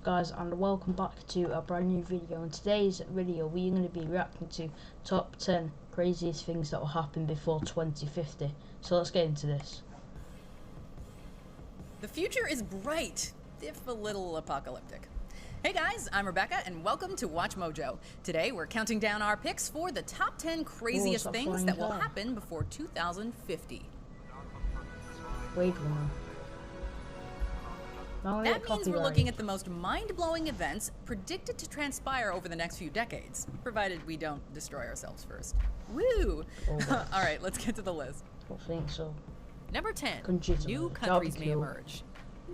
up guys, and welcome back to a brand new video. In today's video we're going to be reacting to top 10 craziest things that will happen before 2050. So let's get into this. The future is bright, if a little apocalyptic. Hey guys, I'm Rebecca and welcome to Watch Mojo. Today we're counting down our picks for the top 10 craziest things that will happen before 2050. Wait a minute. That means we're looking at the most mind-blowing events predicted to transpire over the next few decades, provided we don't destroy ourselves first. Woo! Alright, let's get to the list. I don't think so. Number 10. New countries may emerge.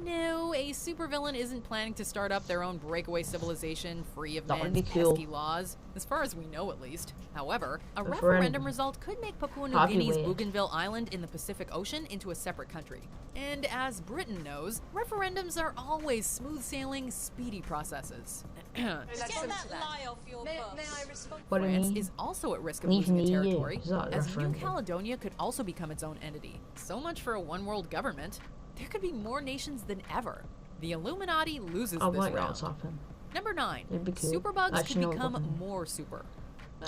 No, a supervillain isn't planning to start up their own breakaway civilization free of man's pesky laws, as far as we know at least. However, a referendum result could make Papua New Guinea's Bougainville Island in the Pacific Ocean into a separate country. And as Britain knows, referendums are always smooth-sailing, speedy processes. France is also at risk of losing a territory, as New Caledonia could also become its own entity. So much for a one-world government. There could be more nations than ever. The Illuminati loses this round. Number 9. Superbugs could become more super.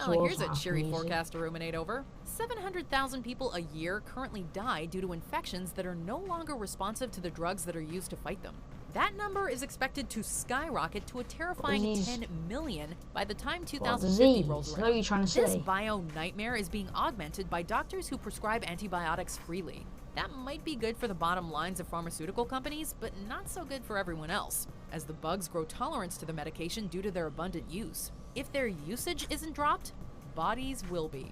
Well, here's a cheery forecast to ruminate over. 700,000 people a year currently die due to infections that are no longer responsive to the drugs that are used to fight them. That number is expected to skyrocket to a terrifying 10 million by the time 2050 rolls around. This bio-nightmare is being augmented by doctors who prescribe antibiotics freely. That might be good for the bottom lines of pharmaceutical companies, but not so good for everyone else, as the bugs grow tolerance to the medication due to their abundant use. If their usage isn't dropped, bodies will be.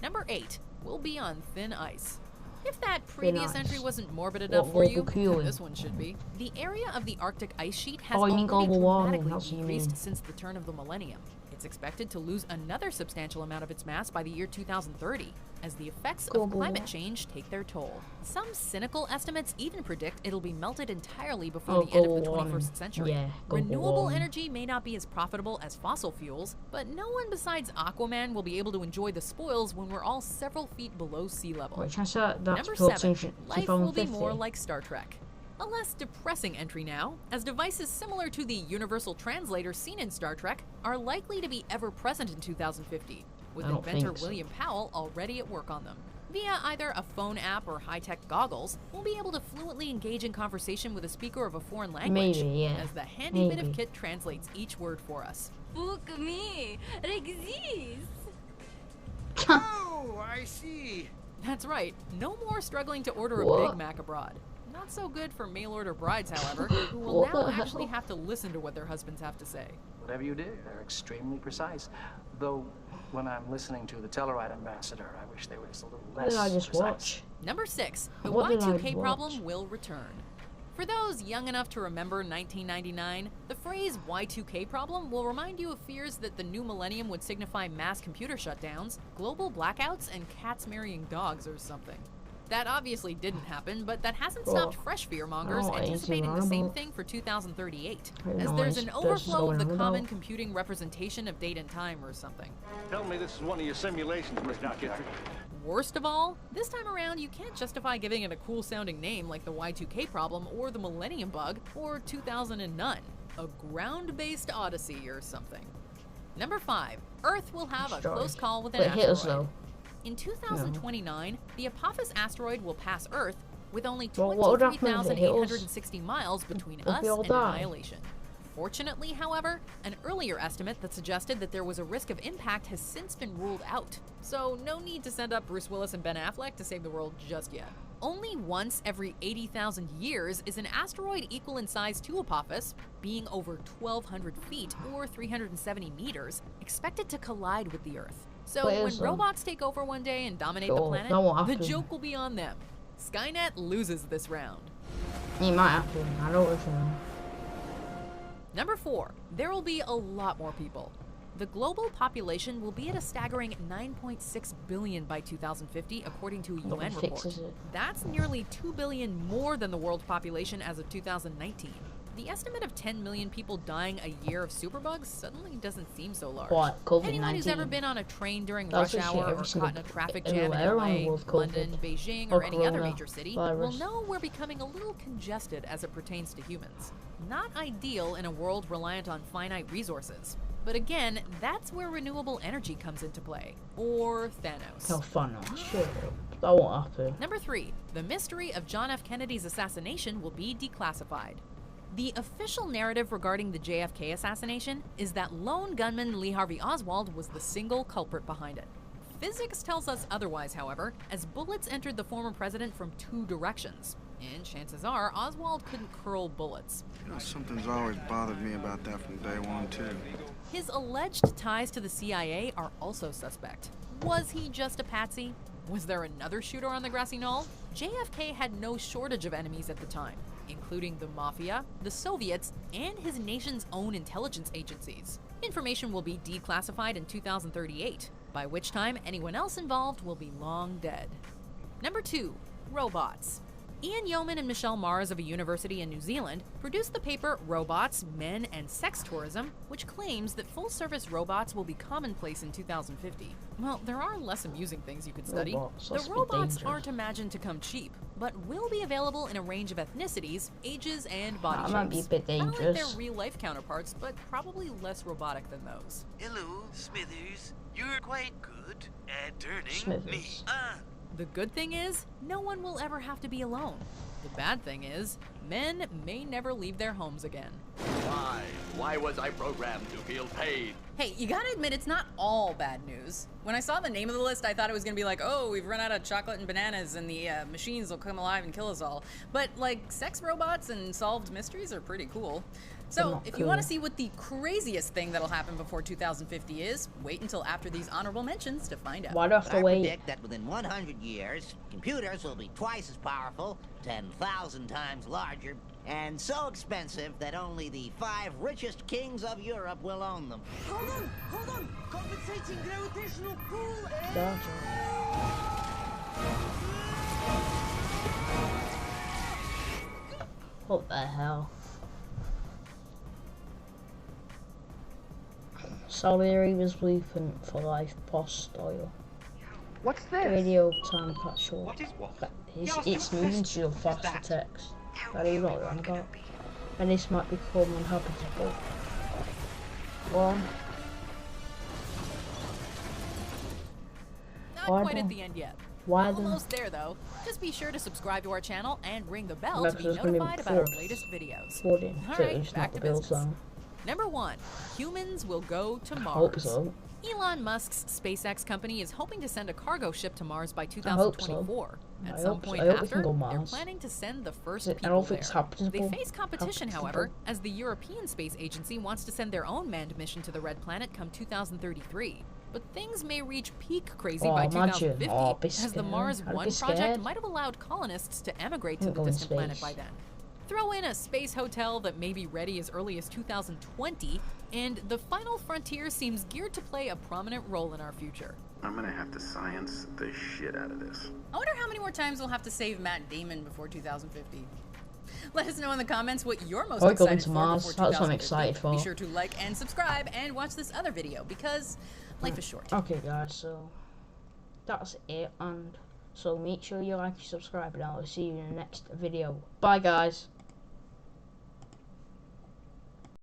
Number 8. We'll be on thin ice. If that previous entry wasn't morbid enough for you, this one should be. The area of the Arctic ice sheet has already dramatically decreased since the turn of the millennium. It's expected to lose another substantial amount of its mass by the year 2030, as the effects of climate change take their toll. Some cynical estimates even predict it'll be melted entirely before the end of the 21st century. Renewable energy may not be as profitable as fossil fuels, but no one besides Aquaman will be able to enjoy the spoils when we're all several feet below sea level. Number 7. Life will be more like Star Trek. A less depressing entry now, as devices similar to the Universal Translator seen in Star Trek are likely to be ever present in 2050, with inventor William Powell already at work on them. Via either a phone app or high-tech goggles, we'll be able to fluently engage in conversation with a speaker of a foreign language, as the handy bit of kit translates each word for us. Fuck me, exist. Oh, I see. That's right, no more struggling to order a Big Mac abroad. Not so good for mail-order brides, however, who will now actually have to listen to what their husbands have to say. Whatever you did, they're extremely precise. Though, when I'm listening to the Tylerz ambassador, I wish they were just a little less precise. Number 6. The Y2K problem will return. For those young enough to remember 1999, the phrase Y2K problem will remind you of fears that the new millennium would signify mass computer shutdowns, global blackouts, and cats marrying dogs or something. That obviously didn't happen, but that hasn't stopped fresh fearmongers anticipating the same thing for 2038, as there's an overflow of the common computing representation of date and time or something. Tell me this is one of your simulations, Mr. Doctor. Worst of all, this time around you can't justify giving it a cool-sounding name like the Y2K problem or the Millennium Bug or 2000 and none, a ground-based odyssey or something. Number 5. Earth will have a close call with an asteroid. In 2029, the Apophis asteroid will pass Earth with only 23,860 miles between us and annihilation. Fortunately, however, an earlier estimate that suggested that there was a risk of impact has since been ruled out, so no need to send up Bruce Willis and Ben Affleck to save the world just yet. Only once every 80,000 years is an asteroid equal in size to Apophis, being over 1,200 feet or 370 meters, expected to collide with the Earth. So when robots take over one day and dominate the planet, the joke will be on them. Skynet loses this round. It might happen. I don't know. Number 4. There will be a lot more people. The global population will be at a staggering 9.6 billion by 2050, according to a UN report. That's nearly 2 billion more than the world population as of 2019. The estimate of 10 million people dying a year of superbugs suddenly doesn't seem so large. What? COVID-19? Anyone who's ever been on a train during That's rush hour or caught in a traffic jam in LA, London, Beijing, or any other major city will know we're becoming a little congested as it pertains to humans. Not ideal in a world reliant on finite resources. But again, that's where renewable energy comes into play. Or Thanos. How fun, sure. That won't happen. Number 3. The mystery of John F. Kennedy's assassination will be declassified. The official narrative regarding the JFK assassination is that lone gunman Lee Harvey Oswald was the single culprit behind it. Physics tells us otherwise, however, as bullets entered the former president from 2 directions. And chances are, Oswald couldn't curl bullets. You know, something's always bothered me about that from day one, too. His alleged ties to the CIA are also suspect. Was he just a patsy? Was there another shooter on the grassy knoll? JFK had no shortage of enemies at the time, including the Mafia, the Soviets, and his nation's own intelligence agencies. Information will be declassified in 2038, by which time anyone else involved will be long dead. Number 2. Robots. Ian Yeoman and Michelle Mars of a university in New Zealand produced the paper Robots, Men, and Sex Tourism, which claims that full-service robots will be commonplace in 2050. Well, there are less amusing things you could study. The robots aren't imagined to come cheap, but will be available in a range of ethnicities, ages, and body shapes. Might be a bit dangerous. Not like their real-life counterparts, but probably less robotic than those. Hello, Smithers. You're quite good at turning Smithers. me on. The good thing is, no one will ever have to be alone. The bad thing is, men may never leave their homes again. Why was I programmed to feel pain? Hey, you gotta admit, it's not all bad news. When I saw the name of the list, I thought it was gonna be like, oh, we've run out of chocolate and bananas and the machines will come alive and kill us all. But, like, sex robots and solved mysteries are pretty cool. So, if you want to see what the craziest thing that'll happen before 2050 is, wait until after these honorable mentions to find out. Why do I have to wait? I predict that within 100 years, computers will be twice as powerful, 10,000 times larger, and so expensive that only the 5 richest kings of Europe will own them. Hold on! Compensating gravitational pull What the hell? Saudi Arabia's blueprint for life post oil. What's this? Radio time capsule. What is what? It's moving to your faster text. That is not what I'm about. And this might become uninhabitable. One. Not quite at the end yet. Why Almost there though. Just be sure to subscribe to our channel and ring the bell to be notified about our latest videos. Alright, back to business. Number 1. Humans will go to Mars. Elon Musk's SpaceX company is hoping to send a cargo ship to Mars by 2024. At some point after, they're planning to send the first people there. They face competition, however, as the European Space Agency wants to send their own manned mission to the Red Planet come 2033. But things may reach peak crazy by 2050, as the Mars 1 project might have allowed colonists to emigrate to the distant planet by then. Throw in a space hotel that may be ready as early as 2020, and the final frontier seems geared to play a prominent role in our future. I'm gonna have to science the shit out of this. I wonder how many more times we'll have to save Matt Damon before 2050. Let us know in the comments what you're most excited for before 2050. That's what I'm excited for. Be sure to like and subscribe and watch this other video because life is short. Okay guys, so that's it, and so make sure you like and subscribe, and I'll see you in the next video. Bye guys.